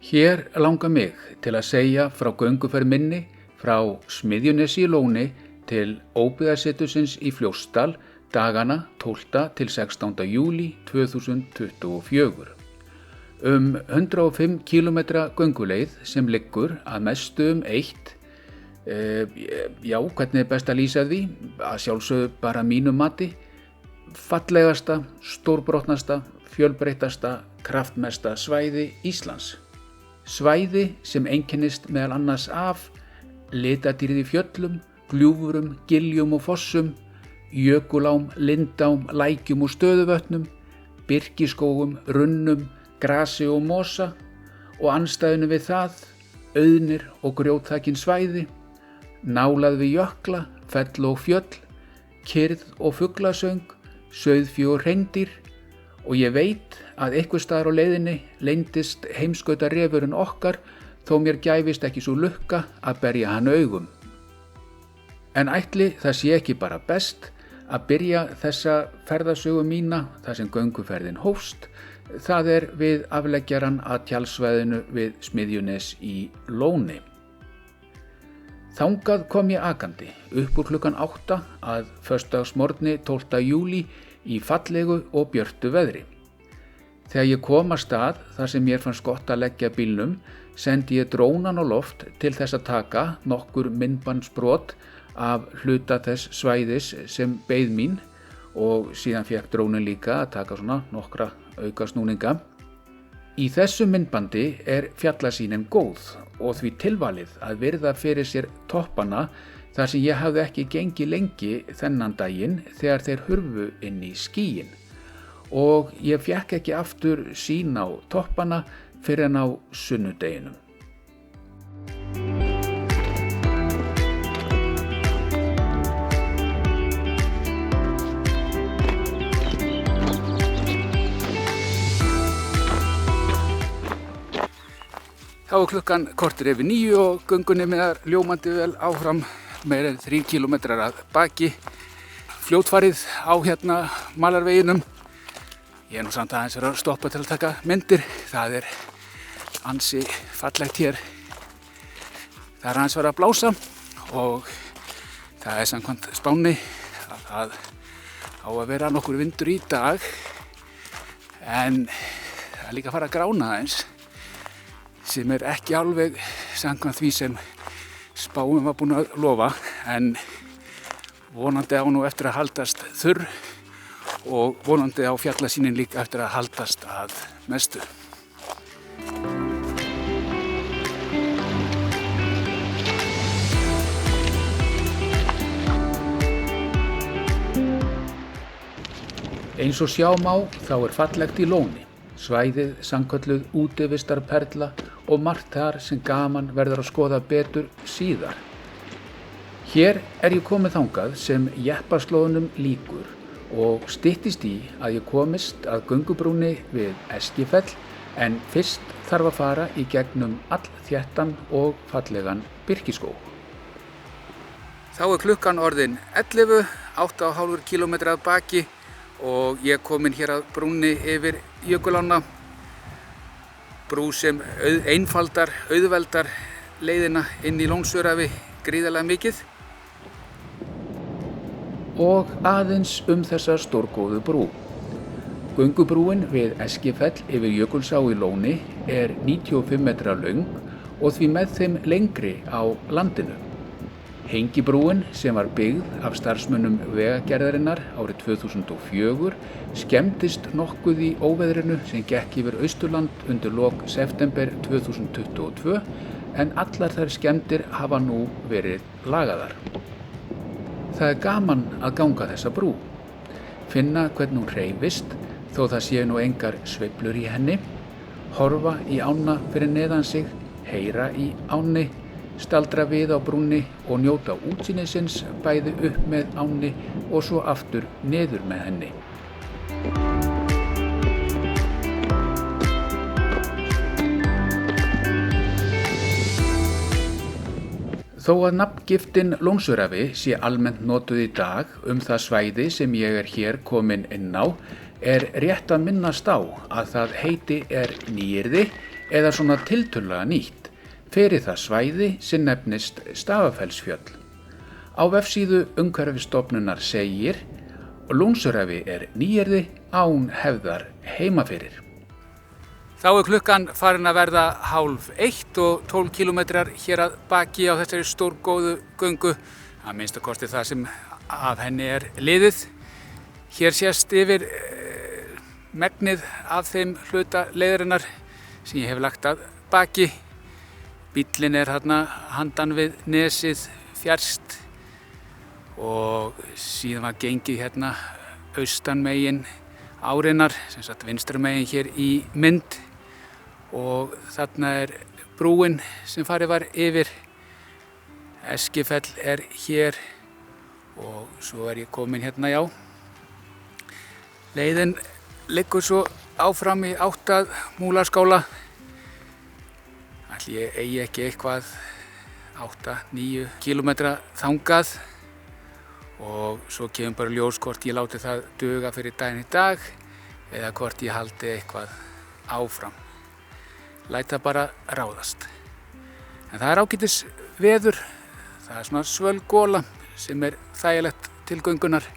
Hér langar mig til að segja frá gönguferð minni frá Smiðjunesi í Lóni til óbyggðasetursins í Fljótsdal dagana 12. til 16. júlí 2024. 105 km gönguleið sem liggur að mestu eitt. Hvernig er best að lýsa því? Að sjálfsögðu bara mínu mati. Fallegasta, stórbrotnasta, fjölbreyttasta, kraftmesta svæði Íslands. Svæði sem einkennist meðal annars af litadýrð í fjöllum, gljúfurum, giljum og fossum, jökulám, lindám, lækjum og stöðuvötnum, birkiskógum, runnum, grasi og mosa og andstæðinu við það, auðnir og grjótþakin svæði, nálað við jökla, fell og fjöll, kyrrð og fuglasöng, sauðfé og hreindýr og ég veit að einhvers staðar á leiðinni leyndist heimskautarefurinn okkar þó mér gæfist ekki svo lukka að berja hann augum. En ætli það sé ekki bara best að byrja þessa ferðasögu mína þar sem gönguferðin hófst, það er við afleggjaran að tjaldsvæðinu við Smiðjunes í Lóni. Þangað kom ég akandi upp úr klukkan 8 að föstudagsmorgni 12. júlí í fallegu og björtu veðri. Þegar ég kom að stað þar sem mér fannst gott að leggja bílnum, sendi ég drónan á loft til þess að taka nokkur myndbandsbrot af hluta þess svæðis sem beið mín og síðan fékk drónin líka að taka svona nokkra aukasnúninga. Í þessu myndbandi er fjallasýnin góð og því tilvalið að virða fyrir sér toppana þar sem ég hafði ekki gengið lengi þennan daginn þegar þeir hurfu inn í skýin og ég fékk ekki aftur sýn á toppana fyrr en á sunnudeginum. Þá er klukkan korter yfir 9 og göngunni með ljómandi vel áfram, meira en 3 kilometrar að baki. Fljótfarið á malarveginum. Ég er nú samt aðeins að stoppa til að taka myndir. Það er ansi fallegt hér. Það er aðeins verið að blása og það er samkvæmt spánni að það á að vera nokkur vindur í dag. En það er líka að fara að grána aðeins, sem er ekki alveg samkvæmt því sem spáin var búin að lofa, en vonandi á nú eftir að haldast þurr og vonandi á fjallasýnin líka eftir að haldast að mestu. Eins og sjá má þá er fallegt í Lóni, svæðið sannkölluð útivistarperla og margt þar sem gaman verður að skoða betur síðar. Hér er ég komið þangað sem jeppaslóðunum lýkur og styttist í að ég komist að göngubrúnni við Eskifell, en fyrst þarf að fara í gegnum allþéttan og fallegan birkiskóg. Þá er klukkan orðin 11, 8,5 km að baki og ég er komin hér að brúnni yfir jökulána. Brú sem einfaldar, auðveldar leiðina inn í Lónsöræfi gríðarlega mikið. Og aðeins þessa stórgóðu brú. Göngubrúin við Eskifell yfir Jökulsá í Lóni er 95 metra löng og því með þeim lengri á landinu. Hengibrúin sem var byggð af starfsmönnum Vegagerðarinnar árið 2004 skemmdist nokkuð í óveðrinu sem gekk yfir Austurland undir lok september 2022 en allar þær skemmdir hafa nú verið lagaðar. Það er gaman að ganga þessa brú, finna hvernig hún hreyfist þó það séu nú engar sveiflur í henni, horfa í ána fyrir neðan sig, heyra í ánni, staldra við á brúnni og njóta útsýnisins bæði upp með ánni og svo aftur niður með henni. Þó að nafngiftin Lónsöræfi sé almennt notuð í dag það svæði sem ég er hér komin inn á, er rétt að minnast á að það heiti er nýyrði eða svona tiltölulega nýtt fyrir það svæði sem nefnist Stafafellsfjöll. Á vefsíðu Umhverfisstofnunar segir: Lúnsuræfi nýyrði án hefðar heima fyrir. Þá klukkan farin að verða 12:30 og 12 kilometrar hér að baki á þessari stórgóðu göngu, að minnsta kosti það sem af henni liðið. Hér sést yfir megnið af þeim hluta leiðarinnar sem ég hef lagt að baki. Bíllinn þarna handan við nesið fjærst og síðan var gengið hérna austan megin árinnar, sem sagt vinstra megin hér í mynd, og þarna brúin sem farið var yfir. Eskifell hér og svo ég komin hérna, já. Leiðin liggur svo áfram í átt að Múlaskála. Ætli ég eigi ekki eitthvað 8-9 kilometra þangað og svo kemur bara ljós hvort ég láti það duga fyrir daginn í dag eða hvort ég haldi eitthvað áfram. Læt það bara ráðast. En það ágætis veður, það svona svöl gola sem þægilegt til göngunnar.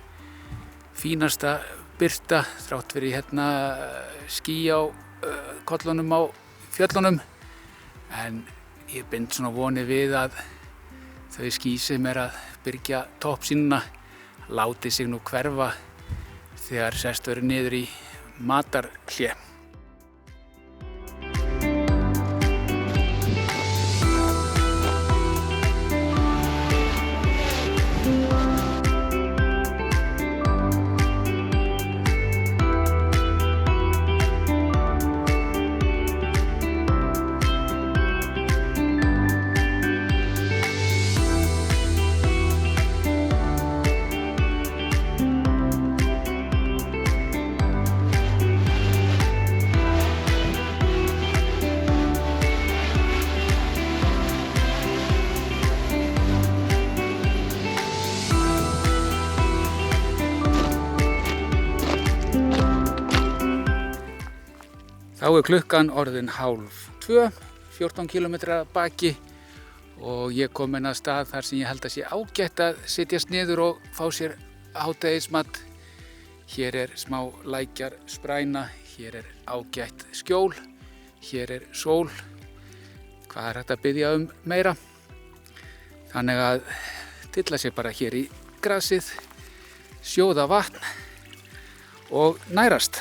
Fínasta birta þrátt fyrir hérna ský á kollunum á fjöllunum, en ég bind svona vonir við að þau ský sem að byrgja toppsýnina láti sig nú hverfa þegar sest verður niður í matarhlé. Þá klukkan orðin 1:30, 14 kilometra baki og ég komin að stað þar sem ég held að sé ágætt að setjast niður og fá sér hádegismat. Hér smá lækjar spræna, hér ágætt skjól, hér sól. Hvað hægt að biðja meira? Þannig að tylla sér bara hér í grasið, sjóða vatn og nærast.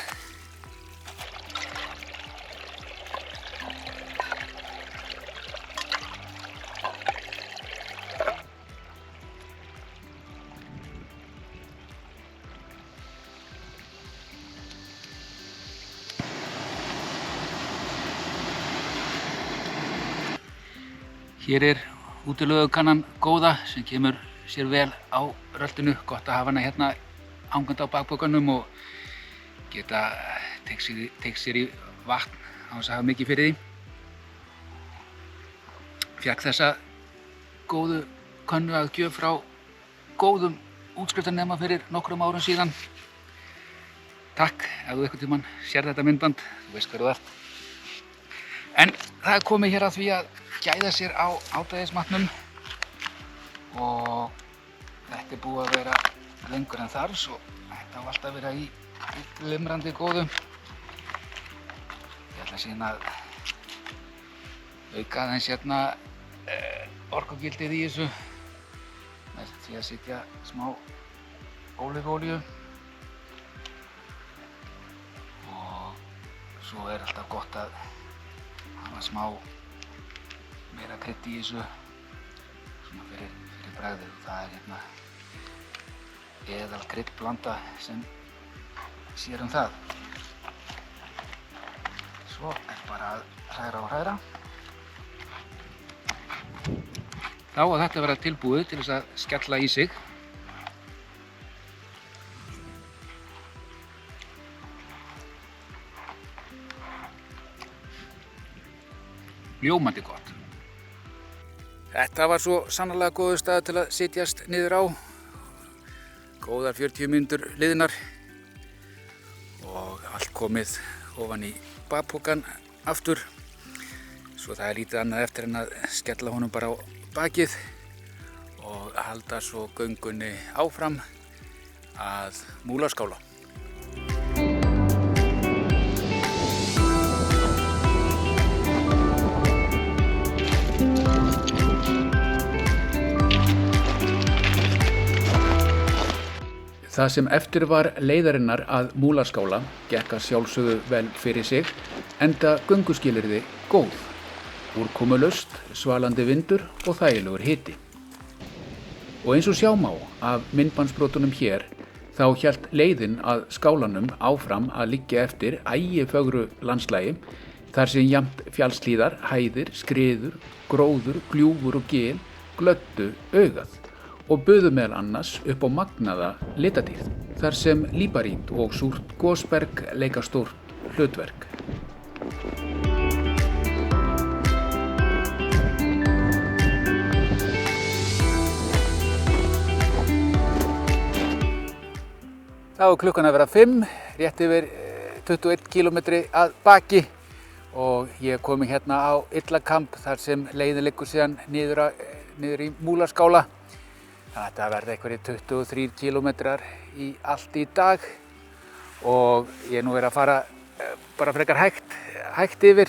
Hér útilögukannan góða sem kemur sér vel á röltinu. Gott að hafa hana hérna hangandi á bakpokanum og geta teygt sér í vatn á þess að hafa mikið fyrir því. Fékk þessa góðu könnu að gjöf frá góðum útskriftarnema fyrir nokkrum árum síðan. Takk ef þú einhvern tímann sér þetta myndband, þú veist hver þú ert. En það komið hér að því að gæða sér á hádegismatnum og þetta búið að vera lengur en þarf, svo þetta á alltaf að vera í glimrandi góðu. Ég ætla síðan að auka aðeins hérna orkugildið í þessu með því að setja smá ólífuolíu og svo alltaf gott að hafa smá meira krydd í þessu svona fyrir bragðið. Það hérna eðal kryddblanda sem sér það. Svo bara að hræra og hræra. Þá að þetta vera tilbúið til þess að skella í sig. Ljómandi gott. Þetta var svo sannarlega góður staður til að setjast niður á. Góðar 40 mínútur liðnar og allt komið ofan í bakpokann aftur. Svo það lítið annað eftir en að skella honum bara á bakið og halda svo göngunni áfram að Múlaskála. Það sem eftir var leiðarinnar að Múlaskála gekk að sjálfsögðu vel fyrir sig, enda gönguskilyrði góð, úrkomulaust, svalandi vindur og þægilegur hiti. Og eins og sjá má af myndbandsbrotunum hér, þá hélt leiðin að skálanum áfram að liggja eftir ægifögru landslagi, þar sem jafnt fjallshlíðar, hæðir, skriður, gróður, gljúfur og gil glöddu augað og buðu meðal annars upp á magnaða litadýrð, þar sem líparít og súrt gosberg leika stórt hlutverk. Þá er klukkan að vera 5, rétt yfir 21 kilometri að baki og ég er komin hérna á Illakamb þar sem leiðin liggur síðan niður í Múlaskála. Þetta verða einhverjir 23 kilometrar í allt í dag og ég er nú verið að fara bara frekar hægt yfir.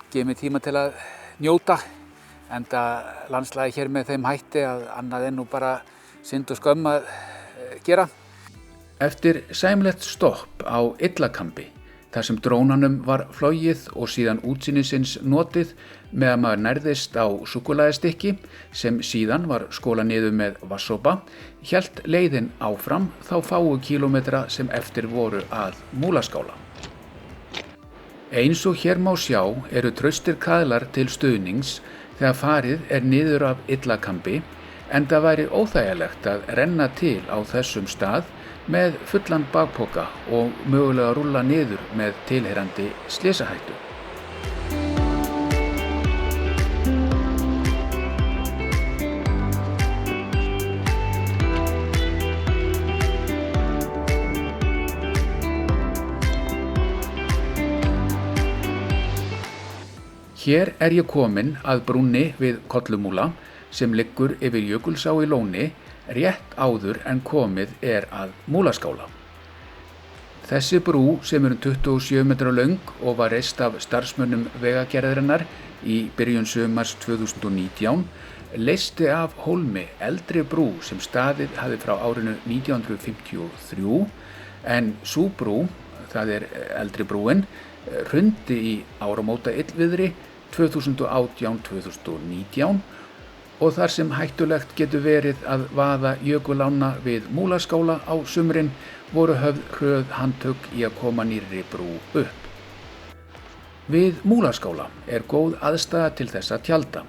Gefið mér tíma til að njóta, enda landslagið hér með þeim hætti að annað er nú bara synd og skömm að gera. Eftir sæmilegt stopp á Illakambi, þar sem drónanum var flogið og síðan útsýnisins notið meðan maður nærðist á súkkulaðistykki sem síðan var skólað niður með vatnssopa, hélt leiðin áfram þá fáu kílómetra sem eftir voru að Múlaskála. Eins og hér má sjá eru traustir kaðlar til stuðnings þegar farið er niður af Illakambi, enda væri óþægilegt að renna til á þessum stað með fullan bakpoka og mögulega rúlla niður með tilheyrandi slysahættu. Hér er ég kominn að brúnni við Kollumúla sem liggur yfir Jökulsá í Lóni rétt áður en komið er að Múlaskála. Þessi brú sem er 27 metra löng og var reist af starfsmönnum Vegagerðarinnar í byrjun sumars 2019 leysti af hólmi eldri brú sem staðið hafði frá árinu 1953 en sú brú, það er eldri brúin, hrundi í áramóta illviðri 2018-2019 og þar sem hættulegt getur verið að vaða jökulánna við Múlaskála á sumrin voru höfð hröð handtök í að koma nýrri brú upp. Við Múlaskála er góð aðstaða til þess að tjalda.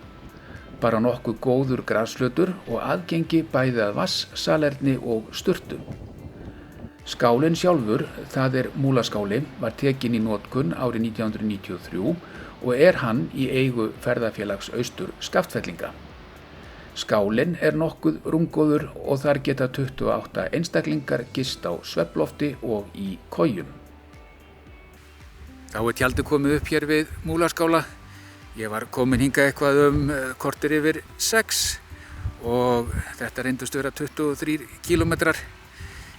Bara nokkuð góður grasflötur og aðgengi bæði að vatns, salerni og sturtu. Skálinn sjálfur, það er Múlaskáli, var tekinn í notkun árið 1993 og er hann í eigu ferðafélags Austur Skaftfellinga. Skálinn er nokkuð rúmgóður og þar geta 28 einstaklingar gist á svefnlofti og í kojum. Þá er tjaldið komið upp hér við Múlaskála. Ég var komin hingað eitthvað korter yfir 6 og þetta reyndust vera 23 kílómetrar.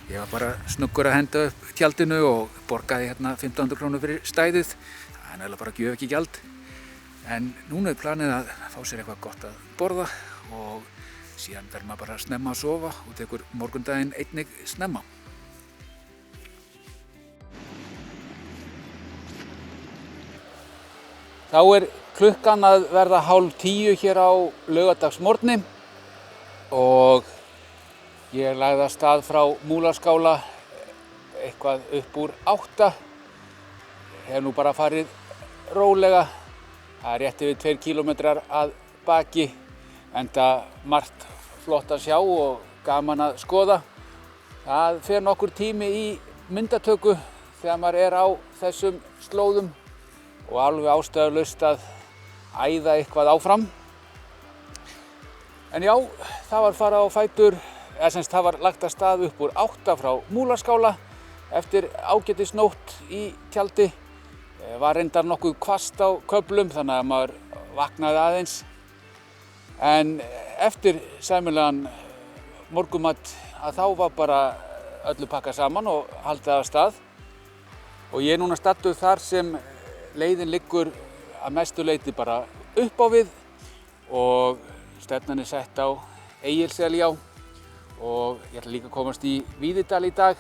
Ég var bara snöggur að henda upp tjaldinu og borgaði hérna 1500 krónur fyrir stæðið. Það er nefnilega bara gjöf ekki gjald. En núna er planið að fá sér eitthvað gott að borða og síðan verður maður bara snemma að sofa og tekur morgundaginn einnig snemma. Þá er klukkan að verða 9:30 hér á laugardagsmorgni og ég lagði af stað frá Múlaskála eitthvað upp úr 8. Ég hef nú bara farið rólega. Það er rétt yfir 2 kílómetrar að baki, enda margt flott að sjá og gaman að skoða. Það fer nokkur tími í myndatöku þegar maður er á þessum slóðum og alveg ástæðulaust að æða eitthvað áfram. En já, það var farið á fætur, það var lagt af stað upp úr 8 frá Múlaskála eftir ágætisnótt í tjaldi Var reyndar nokkuð hvasst á köflum þannig að maður vaknaði aðeins. En eftir sæmilegan morgunmat að þá var bara öllu pakkað saman og haldið af stað. Og ég er núna staddur þar sem leiðin liggur að mestu leyti bara upp á við og stefnan er sett á Egilsseljá og ég ætla líka að komast í Víðidal í dag.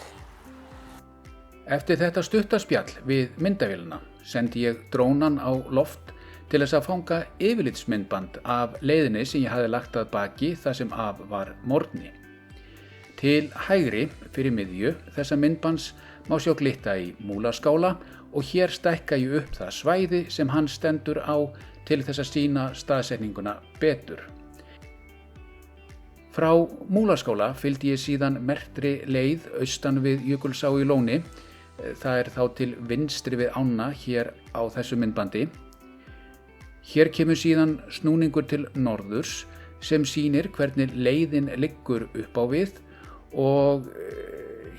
Eftir þetta stutta spjall við myndavélina sendi ég drónan á loft til þess að fanga yfirlitsmyndband af leiðinni sem ég hafði lagt að baki þar sem af var morgni. Til hægri fyrir miðju þessa myndbands má sjá glitta í Múlaskála og hér stækka ég upp það svæði sem hann stendur á til þess að sýna staðsetninguna betur. Frá Múlaskála fylgdi ég síðan merktri leið austan við Jökulsá í Lóni. Það er þá til vinstri við ána hér á þessu myndbandi. Hér kemur síðan snúningur til norðurs sem sýnir hvernig leiðin liggur upp á við og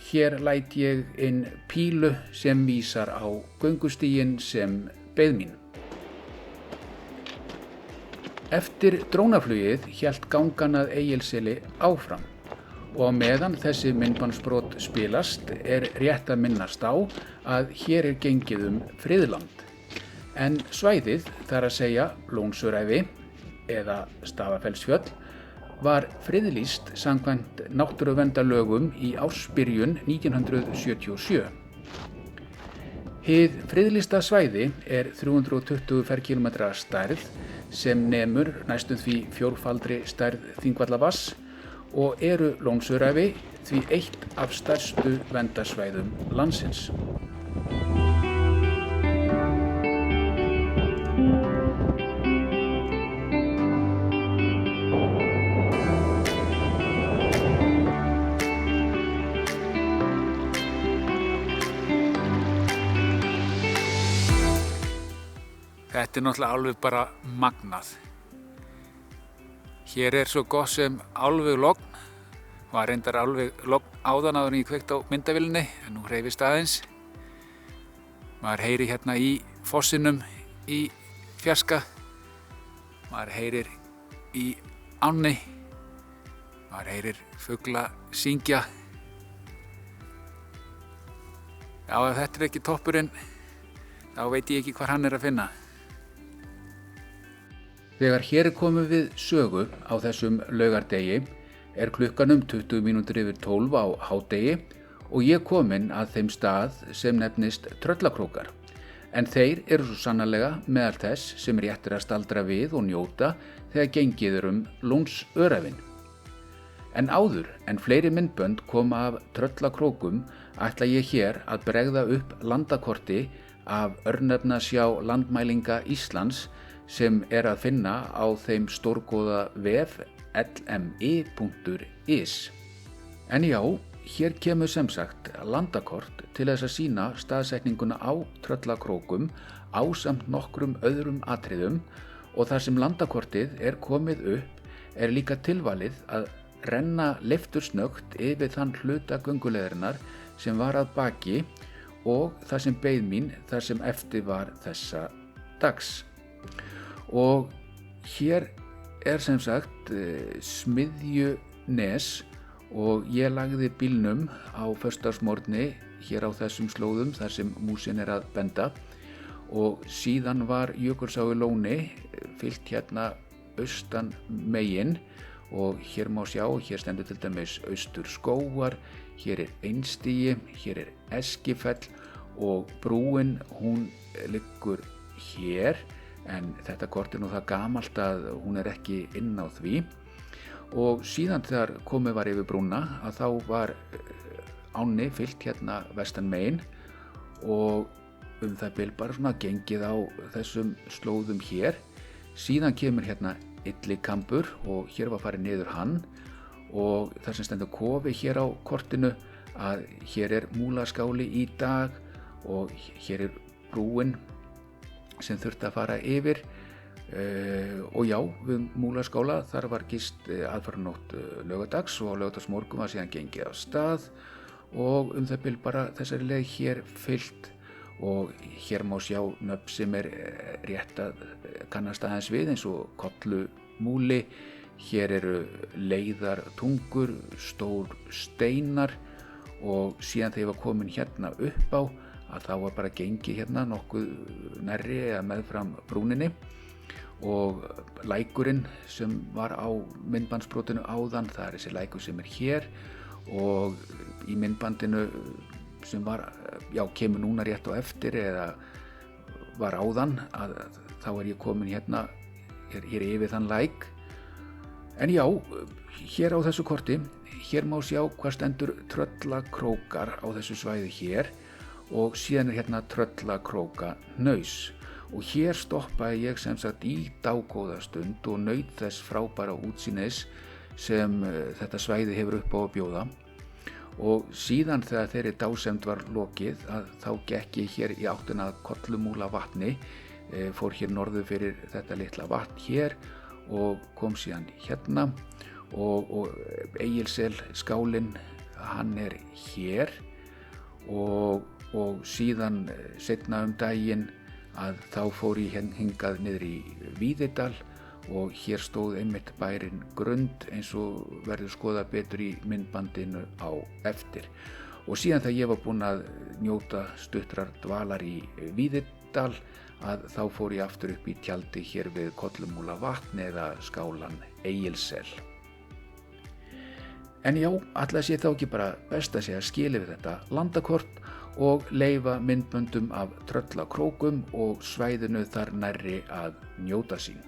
hér læt ég inn pílu sem vísar á göngustíginn sem beið mín. Eftir drónaflugið hélt gangan að Egilsseli áfram og á meðan þessi myndbandsbrot spilast er rétt að minnast á að hér er gengið friðland. En svæðið, þar að segja Lónsöræfi eða Stafafellsfjöll, var friðlýst samkvæmt náttúruverndarlögum í ársbyrjun 1977. Hið friðlýsta svæði er 320 ferkílómetra stærð sem nemur næstum því fjórfaldri stærð Þingvallavatns og eru Lónsöræfi því eitt af stærstu verndarsvæðum landsins. Þetta er náttúrulega alveg bara magnað. Hér er svo gott sem alveg logn. Var reyndar alveg logn áðan áður en ég kveikti á myndavélinni, en nú hreyfist aðeins. Maður heyrir hérna í fossinum í fjarska. Maður heyrir í ánni. Maður heyrir fugla syngja. Já, ef þetta er ekki toppurinn, þá veit ég ekki hvar hann er að finna. Þegar hér er komið við sögu á þessum laugardegi er klukkan 20 mínútur yfir 12 á hádegi og ég kominn að þeim stað sem nefnist Tröllakrókar. En þeir eru svo sannarlega meðal þess sem rétt er að staldra við og njóta þegar gengið er Lónsöræfin. En áður en fleiri myndbönd koma af Tröllakrókum ætla ég hér að bregða upp landakorti af örnefnasjá Landmælinga Íslands sem er að finna á þeim stórgóða vef lmi.is. En já, hér kemur sem sagt landakort til þess að sýna staðsetninguna á Tröllakrókum ásamt nokkrum öðrum atriðum og þar sem landakortið er komið upp er líka tilvalið að renna leiftursnöggt yfir þann hluta gönguleiðarinnar sem var að baki og það sem beið mín þar sem eftir var þessa dags. Og hér er sem sagt Smiðjunes og ég lagði bílnum á föstudagsmorgni hér á þessum slóðum þar sem músin er að benda og síðan var Jökulsá í Lóni fylgt hérna austan megin og hér má sjá, hér stendur til dæmis Austurskógar, hér er Einstigi, hér er Eskifell og brúin hún liggur hér. En þetta kort er nú það gamalt að hún er ekki inn á því og síðan þegar komið var yfir brúna að þá var ánni fylgt hérna vestan megin og það bil bara svona gengið á þessum slóðum hér. Síðan kemur hérna Illikambur og hér var farið niður hann og þar sem stendur kofi hér á kortinu að hér er Múlaskáli í dag og hér er brúin sem þurfti að fara yfir og já, við Múlaskála þar var gist aðfaranótt laugardags og á laugardagsmorgun var síðan gengið af stað og það bil bara þessari leið hér fylgt og hér má sjá nöfn sem rétt að kannast aðeins við eins og Kollumúli. Hér eru leiðartungur, stór steinar og síðan þegar ég var komin hérna upp á að þá var bara gengið hérna nokkuð nærri eða meðfram brúninni og lækurinn sem var á myndbandsbrotinu áðan, það þessi lækur sem hér og í myndbandinu sem var, kemur núna rétt á eftir eða var áðan að þá ég komin hérna hér yfir þann læk. En hér á þessu korti, hér má sjá hvað stendur Tröllakrókar á þessu svæði hér og síðan hérna Tröllakrókahnaus og hér stoppaði ég sem sagt í dágóða stund og naut þess frábæra útsýnis sem þetta svæði hefur upp á að bjóða og síðan þegar þeirri dásemd var lokið að þá gekk ég hér í áttina að Kollumúlavatni, fór hér norður fyrir þetta litla vatn hér og kom síðan hérna og Egilssel skálinn, hann hér og síðan seinna daginn að þá fór ég hingað niður í Víðidal og hér stóð einmitt bærinn Grund eins og verður skoðað betur í myndbandinu á eftir. Og síðan þegar ég var búinn að njóta stuttrar dvalar í Víðidal að þá fór ég aftur upp í tjaldi hér við Kollumúlavatn eða skálan Egilssel. En ætli sé þá ekki bara best að segja skilið við þetta landakort og leyfa myndböndum af Tröllakrókum og svæðinu þar nærri að njóta sín.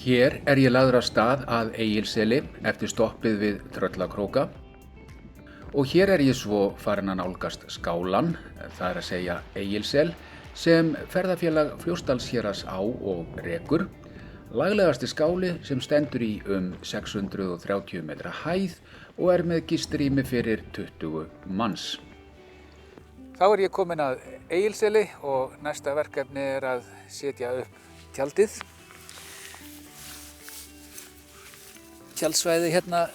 Hér ég lagður af stað að Egilsseli eftir stoppið við Tröllakróka og hér ég svo farin að nálgast skálan, það að segja Egilssel, sem ferðafélag Fljótsdalshéraðs á og rekur, laglegasti skáli sem stendur í 630 metra hæð og með gistirými fyrir 20 manns. Þá ég komin að Egilsseli og næsta verkefni að setja upp tjaldið. Tjaldsvæði hérna,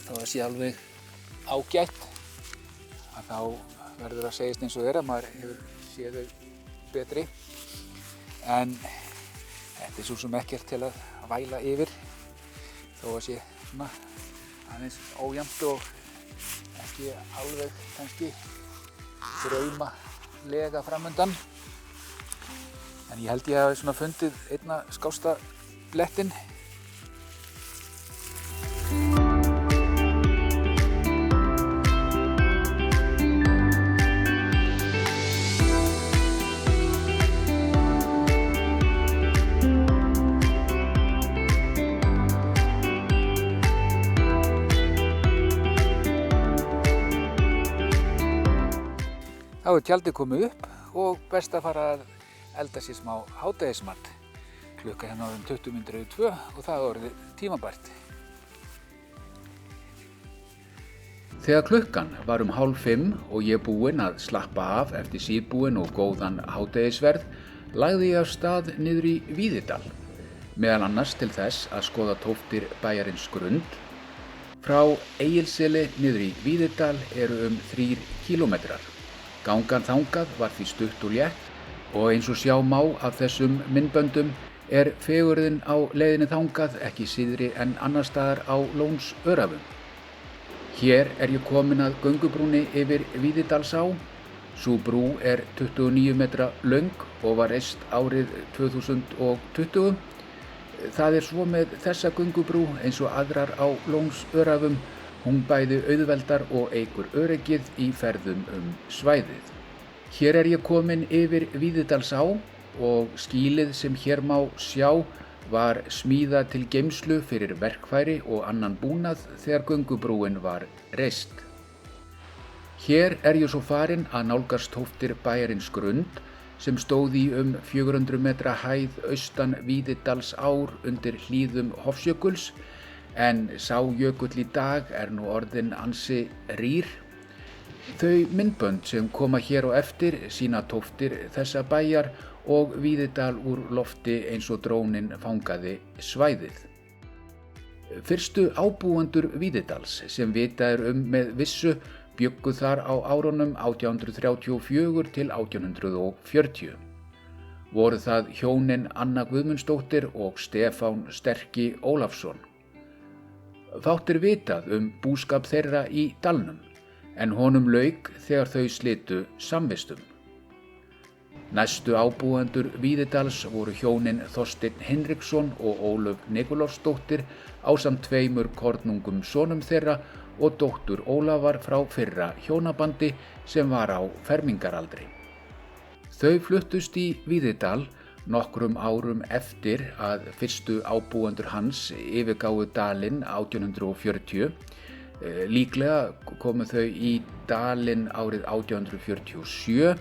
þá sé alveg ágætt að þá verður að segjast eins og að maður hefur séð þau betri en þetta svo sem ekkert til að væla yfir þó að sé aðeins ójafnt og ekki alveg kannski draumalega framundan en ég held ég hafi fundið einna skásta blettinn. Þá tjaldið komið upp og best að fara að elda sér smá hádegismat. Klukka hérna orðin 20 mínútur yfir 2 og það orðið tímabært. Þegar klukkan var 4:30 og ég búinn að slappa af eftir síðbúinn og góðan hádegisverð, lagði ég af stað niður í Víðidal, meðal annars til þess að skoða tóftir bæjarins Grund. Frá Egilsseli niður í Víðidal eru 3 kílómetrar. Gangan þangað var því stutt og létt og eins og sjá má af þessum myndböndum fegurðin á leiðinni þangað ekki síðri en annars staðar á Lónsöræfum. Hér ég komin að göngubrúnni yfir Víðidalsá. Sú brú 29 metra löng og var reist árið 2020. Það svo með þessa göngubrú eins og aðrar á Lónsöræfum. Hún bæði auðveldar og eykur öryggið í ferðum svæðið. Hér ég komin yfir Víðidalsá og skýlið sem hér má sjá var smíðað til geymslu fyrir verkfæri og annan búnað þegar göngubrúin var reist. Hér ég svo farinn að nálgast tóftir bæjarins Grund sem stóð í 400 metra hæð austan Víðidalsár undir hlíðum Hofsjökuls, en sá jökull í dag nú orðinn ansi rýr. Þau myndbönd sem koma hér á eftir sýna tóftir þessa bæjar og Víðidal úr lofti eins og dróninn fangaði svæðið. Fyrstu ábúendur Víðidals sem vitað með vissu bjuggu þar á árunum 1834 til 1840. Voru það hjónin Anna Guðmundsdóttir og Stefán Sterki Ólafsson. Fátt vitað búskap þeirra í dalnum, en honum lauk þegar þau slitu samvistum. Næstu ábúendur Víðidals voru hjónin Þorsteinn Hinriksson og Ólöf Nikulásdóttir ásamt 2 kornungum sonum þeirra og dóttur Ólafar frá fyrra hjónabandi sem var á fermingaraldri. Þau fluttust í Víðidal nokkrum árum eftir að fyrstu ábúendur hans yfirgáfu dalinn 1840. Líklega komu þau í dalinn árið 1847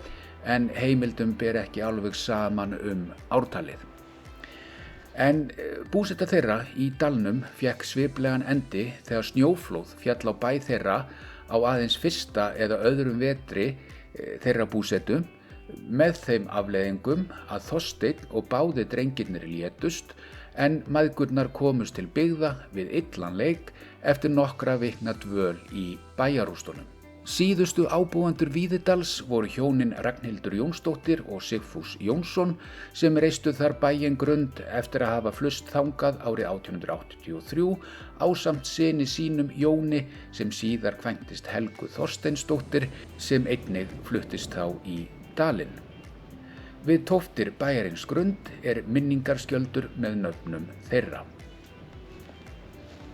en heimildum ber ekki alveg saman ártalið. En búseta þeirra í dalnum fékk sviplegan endi þegar snjóflóð féll á bæ þeirra á aðeins fyrsta eða öðrum vetri þeirra búsetu, með þeim afleiðingum að Þorsteinn og báðir drengirnir létust en mæðgurnar komust til byggða við illan leik eftir nokkra vikna dvöl í bæjarhústunum. Síðustu ábúendur Víðidals voru hjónin Ragnhildur Jónsdóttir og Sigfús Jónsson sem reistu þar bæinn Grund eftir að hafa flust þangað árið 1883 ásamt syni sínum Jóni sem síðar kvæntist Helgu Þorsteinsdóttir sem einnig fluttist þá í dalinn. Við tóftir bæjarins Grund minningarskjöldur með nöfnum þeirra.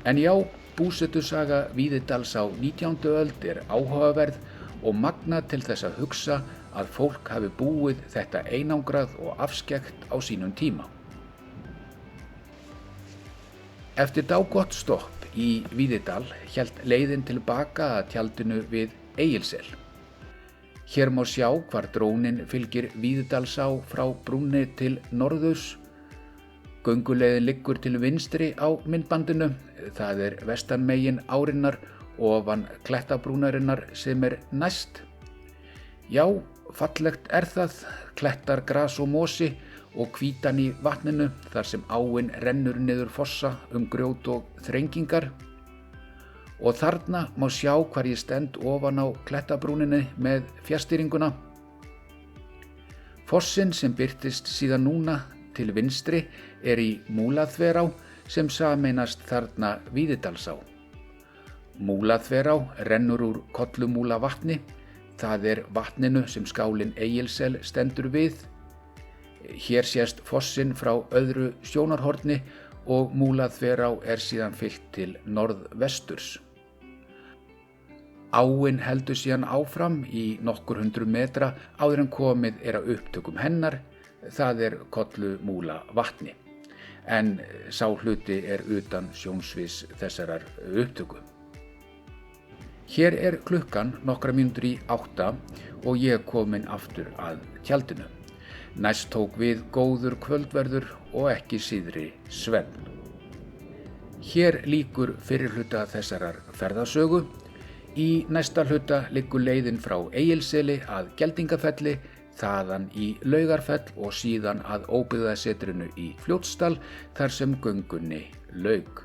En já, búsetusaga Víðidals á 19. öld áhugaverð og magnað til þess að hugsa að fólk hafi búið þetta einangrað og afskekkt á sínum tíma. Eftir dágott stopp í Víðidal hélt leiðin tilbaka að tjaldinu við Egilssel. Hér má sjá hvar dróninn fylgir Víðidalsá frá brúnni til norðurs. Gönguleiðin liggur til vinstri á myndbandinu, það vestanmegin árinnar ofan klettabrúnarinnar sem næst. Já, fallegt það, klettar, gras og mosi og hvítan í vatninu þar sem áin rennur niður fossa grjót og þrengingar. Og þarna má sjá hvar ég stend ofan á klettabrúninni með fjarstýringuna. Fossinn sem birtist síðan núna til vinstri í Múlaþverá sem sameinast þarna Víðidalsá. Múlaþverá rennur úr Kollumúlavatni, það vatninu sem skálinn Egilssel stendur við. Hér sést fossinn frá öðru sjónarhorni og Múlaþverá síðan fylgt til norðvesturs. Áin heldur síðan áfram í nokkur hundruð metra áður en komið að upptökum hennar, það Kollumúlavatni, en sá hluti utan sjónsviðs þessarar upptöku. Hér klukkan nokkra mínútur í 8 og ég kominn aftur að tjaldinu. Næst tók við góður kvöldverður og ekki síðri svefn. Hér lýkur fyrri hluta þessarar ferðasögu. Í næsta hluta liggur leiðin frá Egilsseli að Geldingafelli, þaðan í Laugarfell og síðan að óbyggðasetrinu í Fljótsdal þar sem göngunni lauk.